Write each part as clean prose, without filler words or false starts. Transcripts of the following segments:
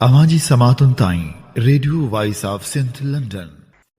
Amaji Samatun Tain, Radio Voice of St. London.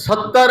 70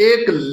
1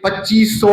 2500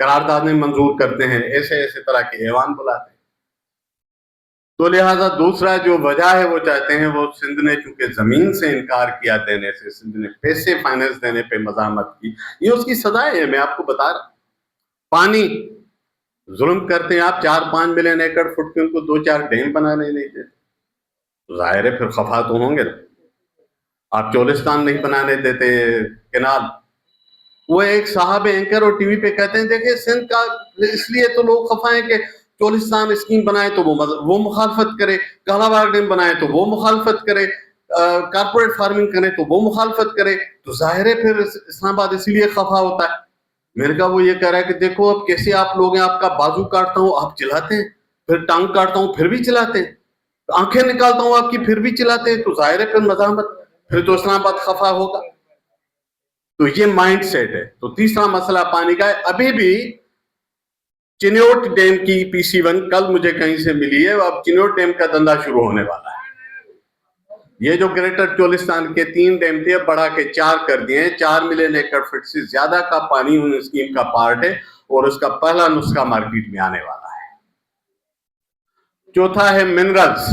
قراردادیں منظور کرتے ہیں, ایسے ایسے طرح کے ایوان بلاتے ہیں. تو لہٰذا دوسرا جو وجہ ہے وہ چاہتے ہیں, وہ سندھ نے چونکہ زمین سے انکار کیا دینے سے, سندھ نے پیسے فائننس دینے پہ مزاحمت کی, یہ اس کی سزائے ہیں. میں آپ کو بتا رہا ہوں, پانی ظلم کرتے ہیں آپ, 4-5 ملین ایکڑ فٹ کے ان کو 2-4 ڈیم بنانے نہیں دیتے, ظاہر ہے پھر خفا تو ہوں گے. آپ چولستان نہیں بنانے دیتے کینال. وہ ایک صاحب اینکر اور ٹی وی پہ کہتے ہیں دیکھیں سندھ کا اس لیے تو لوگ خفا ہیں کہ چولستان اسکیم بنائے تو وہ مخالفت کرے, کالا باغ ڈیم بنائے تو وہ مخالفت کرے, کارپوریٹ فارمنگ کرے تو وہ مخالفت کرے, تو ظاہر ہے پھر اسلام آباد اسی لیے خفا ہوتا ہے. میں نے کہا وہ یہ کہہ رہا ہے کہ دیکھو اب کیسے آپ لوگ ہیں, آپ کا بازو کاٹتا ہوں آپ چلاتے ہیں, پھر ٹانگ کاٹتا ہوں پھر بھی چلاتے ہیں, آنکھیں نکالتا ہوں آپ کی پھر بھی چلاتے ہیں, تو ظاہر ہے پھر مزاحمت, پھر تو اسلام آباد خفا ہوگا. تو یہ مائنڈ سیٹ ہے. تو تیسرا مسئلہ پانی کا ہے. ابھی بھی چنیوٹ ڈیم کی PC1 کل مجھے کہیں سے ملی ہے, اب چنیوٹ ڈیم کا دھندا شروع ہونے والا ہے. یہ جو گریٹر چولستان کے 3 ڈیم تھے اب بڑھا کے 4 کر دیے ہیں. 4 ملین ایکڑ فٹ سے زیادہ کا پانی ان اسکیم کا پارٹ ہے, اور اس کا پہلا نسخہ مارکیٹ میں آنے والا ہے. چوتھا ہے منرلز,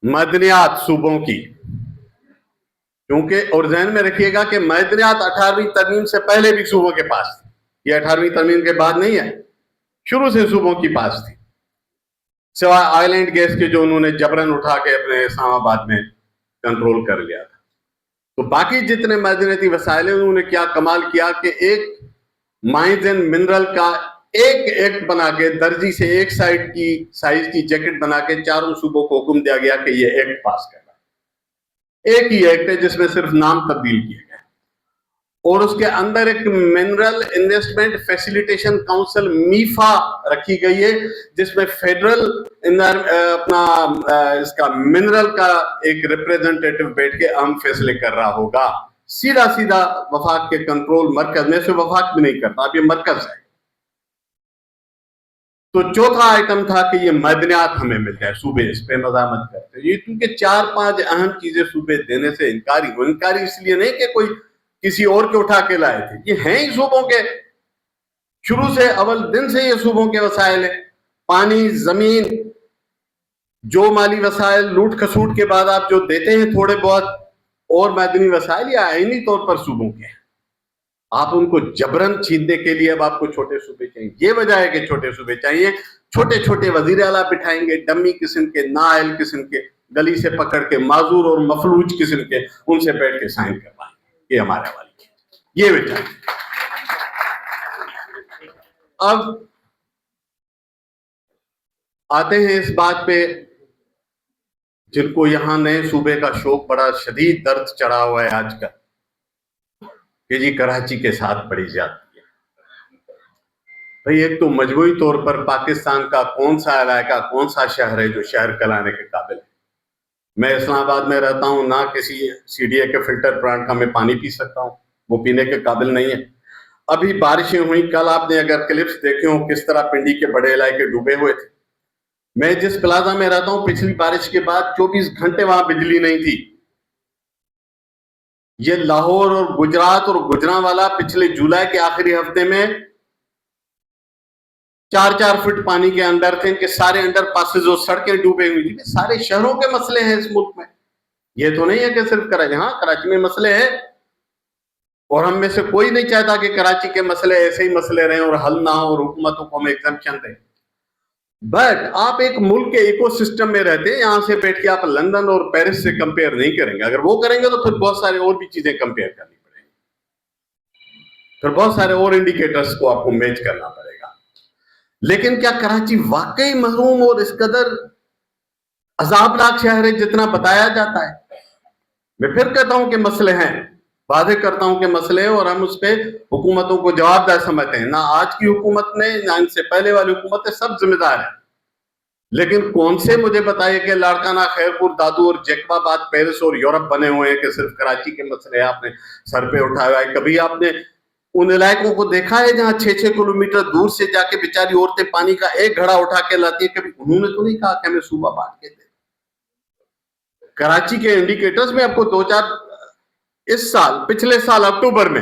معدنیات صوبوں کی. کیونکہ اور ذہن میں رکھیے گا کہ معدنیات 18ویں ترمیم سے پہلے بھی صوبوں کے پاس تھی, یہ 18ویں ترمیم کے بعد نہیں ہے, شروع سے صوبوں کی پاس تھی, سوائے آئل اینڈ گیس کے جو انہوں نے جبرن اٹھا کے اپنے اسلام آباد میں کنٹرول کر لیا تھا. تو باقی جتنے معدنیاتی وسائل ہیں انہوں نے کیا کمال کیا کہ ایک مائنز اینڈ منرل کا ایک ایکٹ بنا کے, درجی سے ایک سائڈ کی سائز کی جیکٹ بنا کے 4 صوبوں کو حکم دیا گیا کہ یہ ایکٹ پاس کرنا. ایک ہی ایکٹ ہے جس میں صرف نام تبدیل کیے گئے, اور اس کے اندر ایک منرل انویسٹمنٹ فیسیلیٹیشن کاؤنسل میفا رکھی گئی ہے, جس میں فیڈرل اپنا اس کا منرل کا ایک ریپریزنٹیٹو بیٹھ کے اہم فیصلے کر رہا ہوگا. سیدھا وفاق کے کنٹرول مرکز میں سے, وفاق بھی نہیں کرتا, اب یہ مرکز ہے. تو چوتھا آئٹم تھا کہ یہ معدنیات ہمیں مل جائے, صوبے اس پہ مزاحمت کرتے. یہ کیونکہ 4-5 اہم چیزیں صوبے دینے سے انکاری اس لیے نہیں کہ کوئی کسی اور کے اٹھا کے لائے تھے, یہ ہیں ہی صوبوں کے, شروع سے اول دن سے یہ صوبوں کے وسائل ہیں. پانی, زمین, جو مالی وسائل لوٹ کھسوٹ کے بعد آپ جو دیتے ہیں تھوڑے بہت, اور معدنی وسائل یہ آئینی طور پر صوبوں کے ہیں. آپ ان کو جبرن چھیننے کے لیے اب آپ کو چھوٹے صوبے چاہیے. یہ وجہ ہے کہ چھوٹے صوبے چاہیے. چھوٹے چھوٹے وزیر اعلیٰ بٹھائیں گے, ڈمی قسم کے, نااہل قسم کے, گلی سے پکڑ کے معذور اور مفلوج قسم کے, ان سے بیٹھ کے سائن کروائیں گے. یہ ہمارے حوالے کی, یہ وجہ ہے. اب آتے ہیں اس بات پہ جن کو یہاں نئے صوبے کا شوق بڑا شدید درد چڑھا ہوا ہے آج کل, کہ جی کراچی کے ساتھ بڑی زیادتی ہے. بھئی ایک تو مجموعی طور پر پاکستان کا کون سا علاقہ, کون سا شہر ہے جو شہر کہلانے کے قابل ہے؟ میں اسلام آباد میں رہتا ہوں, نہ کسی CDA کے فلٹر پلانٹ کا میں پانی پی سکتا ہوں, وہ پینے کے قابل نہیں ہے. ابھی بارشیں ہوئیں, کل آپ نے اگر کلپس دیکھے ہوں کس طرح پنڈی کے بڑے علاقے ڈوبے ہوئے تھے. میں جس پلازا میں رہتا ہوں پچھلی بارش کے بعد 24 گھنٹے وہاں بجلی نہیں تھی. یہ لاہور اور گجرات اور گجرانوالا پچھلے جولائی کے آخری ہفتے میں 4-4 فٹ پانی کے اندر تھے, کہ سارے انڈر پاسز اور سڑکیں ڈوبے ہوئی تھی. سارے شہروں کے مسئلے ہیں اس ملک میں, یہ تو نہیں ہے کہ صرف کراچی. ہاں کراچی میں مسئلے ہیں, اور ہم میں سے کوئی نہیں چاہتا کہ کراچی کے مسئلے ایسے ہی مسئلے رہیں اور حل نہ ہو اور حکومتوں کو ہم ایگزمپشن دیں. بٹ آپ ایک ملک کے ایکو سسٹم میں رہتے ہیں, یہاں سے بیٹھ کے آپ لندن اور پیرس سے کمپیئر نہیں کریں گے. اگر وہ کریں گے تو پھر بہت سارے اور بھی چیزیں کمپیئر کرنی پڑیں گی, پھر بہت سارے اور انڈیکیٹرز کو آپ کو میچ کرنا پڑے گا. لیکن کیا کراچی واقعی محروم اور اس قدر عذابناک شہر ہے جتنا بتایا جاتا ہے؟ میں پھر کہتا ہوں کہ مسئلے ہیں, واضح کرتا ہوں کہ مسئلے ہیں, اور ہم اس پہ حکومتوں کو جواب دہ سمجھتے ہیں. نہ آج کی حکومت نے, نہ ان سے پہلے والی حکومت نے, سب ذمہ دار ہیں. لیکن کون سے مجھے بتائیے کہ لاڑکانہ, خیرپور, دادو اور جیکب آباد, پیرس اور یورپ بنے ہوئے ہیں کہ صرف کراچی کے مسئلے آپ نے سر پہ اٹھایا ہوا ہے؟ کبھی آپ نے ان علاقوں کو دیکھا ہے جہاں 6-6 کلومیٹر دور سے جا کے بیچاری عورتیں پانی کا ایک گھڑا اٹھا کے لاتی ہیں؟ کبھی انہوں نے تو نہیں کہا کہ ہمیں صوبہ بانٹ کے دیں. کراچی کے انڈیکیٹرز میں آپ کو 2-4 اس سال, پچھلے سال اکتوبر میں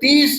30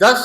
10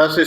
10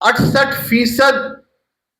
68%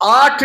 8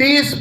30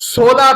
16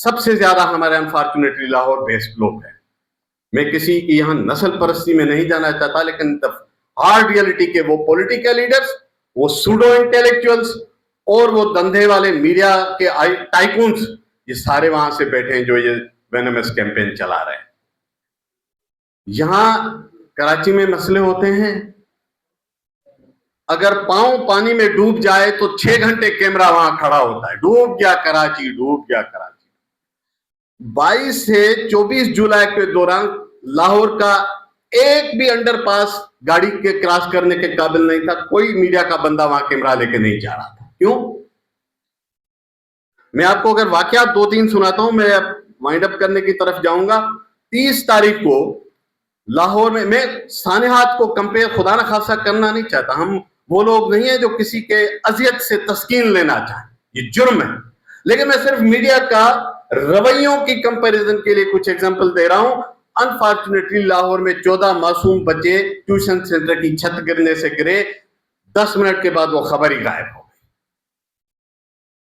سب سے زیادہ ہمارے انفارچونیٹلی لاہور بیسڈ لوگ ہیں. میں کسی کی یہاں نسل پرستی میں نہیں جانا چاہتا, لیکن ہارڈ ریئلٹی کے وہ پولیٹیکل لیڈرز, وہ سوڈو انٹیلیکچوئلز اور وہ دندے والے میڈیا کے ٹائکونز, یہ سارے وہاں سے بیٹھے ہیں جو یہ وینمس کیمپین چلا رہے ہیں. یہاں کراچی میں مسئلے ہوتے ہیں, اگر پاؤں پانی میں ڈوب جائے تو 6 گھنٹے کیمرہ وہاں کھڑا ہوتا ہے, ڈوب گیا کراچی, ڈوب گیا کراچی. 22 سے 24 جولائی کے دوران لاہور کا ایک بھی انڈر پاس گاڑی کے کراس کرنے کے قابل نہیں تھا. کوئی میڈیا کا بندہ وہاں کیمرہ لے کے نہیں جا رہا تھا. کیوں؟ میں آپ کو اگر واقعات 2-3 سناتا ہوں, میں وائنڈ اپ کرنے کی طرف جاؤں گا. 30 تاریخ کو لاہور میں سانحات کو کمپیئر خدا نہ خاصا کرنا نہیں چاہتا, ہم وہ لوگ نہیں ہیں جو کسی کے اذیت سے تسکین لینا چاہیں, یہ جرم ہے. لیکن میں صرف میڈیا کا رویوں کی کمپیریزن کے لیے کچھ ایگزامپل دے رہا ہوں. انفارچونیٹلی لاہور میں 14 معصوم بچے ٹیوشن سینٹر کی چھت گرنے سے گرے, 10 منٹ کے بعد وہ خبر ہی غائب ہو گئی.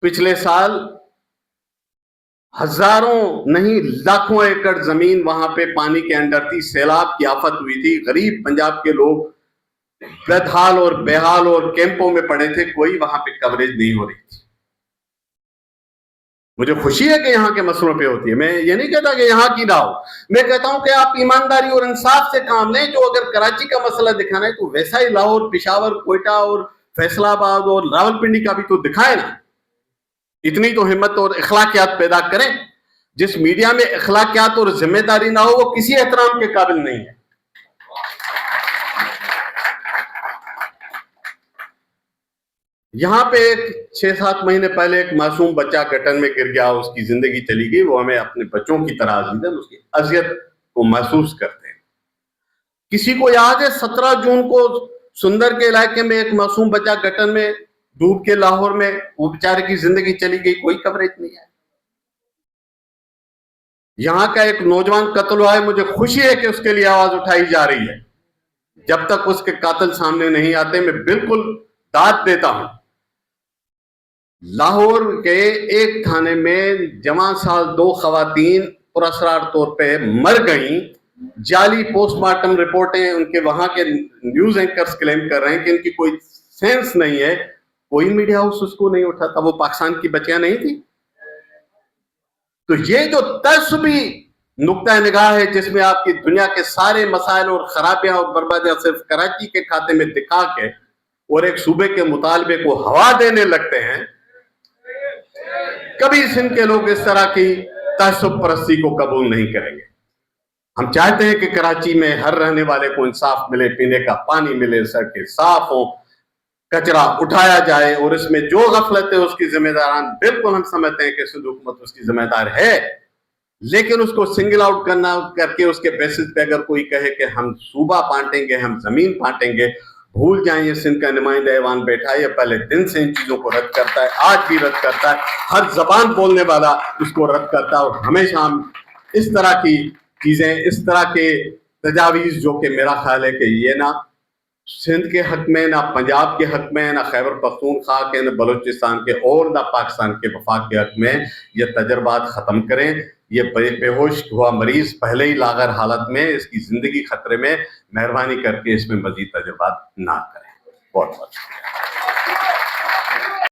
پچھلے سال ہزاروں نہیں لاکھوں ایکڑ زمین وہاں پہ پانی کے اندر تھی, سیلاب کی آفت ہوئی تھی, غریب پنجاب کے لوگ بدحال اور بےحال اور کیمپوں میں پڑے تھے, کوئی وہاں پہ کوریج نہیں ہو رہی تھی. مجھے خوشی ہے کہ یہاں کے مسئلوں پہ ہوتی ہے, میں یہ نہیں کہتا کہ یہاں کی نہ ہو, میں کہتا ہوں کہ آپ ایمانداری اور انصاف سے کام لیں. جو اگر کراچی کا مسئلہ دکھانا ہے تو ویسا ہی لاہور, پشاور, کوئٹہ اور فیصل آباد اور راولپنڈی کا بھی تو دکھائے نا. اتنی تو ہمت اور اخلاقیات پیدا کریں. جس میڈیا میں اخلاقیات اور ذمہ داری نہ ہو وہ کسی احترام کے قابل نہیں ہے. یہاں پہ 6-7 مہینے پہلے ایک معصوم بچہ گٹر میں گر گیا, اس کی زندگی چلی گئی. وہ ہمیں اپنے بچوں کی طرح عزیز ہیں, اس کی اذیت کو محسوس کرتے ہیں. کسی کو یاد ہے 17 جون کو سندر کے علاقے میں ایک معصوم بچہ گٹر میں ڈوب کے لاہور میں وہ بیچارے کی زندگی چلی گئی, کوئی کوریج نہیں ہے. یہاں کا ایک نوجوان قتل ہوا ہے, مجھے خوشی ہے کہ اس کے لیے آواز اٹھائی جا رہی ہے. جب تک اس کے قاتل سامنے نہیں آتے میں بالکل داد دیتا ہوں. لاہور کے ایک تھانے میں جوان سال 2 خواتین پراسرار طور پہ مر گئیں. جعلی پوسٹ مارٹم رپورٹیں ان کے وہاں کے نیوز اینکرز کلیم کر رہے ہیں کہ ان کی کوئی سینس نہیں ہے. کوئی میڈیا ہاؤس اس کو نہیں اٹھاتا. وہ پاکستان کی بچیاں نہیں تھی. تو یہ جو تعصبی نقطہ نگاہ ہے جس میں آپ کی دنیا کے سارے مسائل اور خرابیاں اور بربادیاں صرف کراچی کے کھاتے میں دکھا کے اور ایک صوبے کے مطالبے کو ہوا دینے لگتے ہیں, کبھی سندھ کے لوگ اس طرح کی تعصب پرستی کو قبول نہیں کریں گے. ہم چاہتے ہیں کہ کراچی میں ہر رہنے والے کو انصاف ملے, پینے کا پانی ملے, سڑکیں صاف ہوں, کچرا اٹھایا جائے, اور اس میں جو غفلت ہے اس کی ذمہ داران بالکل ہم سمجھتے ہیں کہ سندھ حکومت اس کی ذمہ دار ہے. لیکن اس کو سنگل آؤٹ کرنا کر کے اس کے بیسس پہ اگر کوئی کہے کہ ہم صوبہ بانٹیں گے, ہم زمین بانٹیں گے, بھول جائیں یہ سندھ کا نمائندہ ایوان بیٹھا ہے, یہ پہلے دن سے ان چیزوں کو رد کرتا ہے, آج بھی رد کرتا ہے. ہر زبان بولنے والا اس کو رد کرتا ہے. اور ہمیشہ ہم اس طرح کی چیزیں, اس طرح کے تجاویز جو کہ میرا خیال ہے کہ یہ نہ سندھ کے حق میں, نہ پنجاب کے حق میں, نہ خیبر پختونخوا کے, نہ بلوچستان کے اور نہ پاکستان کے وفاق کے حق میں, یہ تجربات ختم کریں. یہ بے ہوش ہوا مریض پہلے ہی لاغر حالت میں, اس کی زندگی خطرے میں, مہربانی کر کے اس میں مزید تجربات نہ کریں. بہت بہت شکریہ.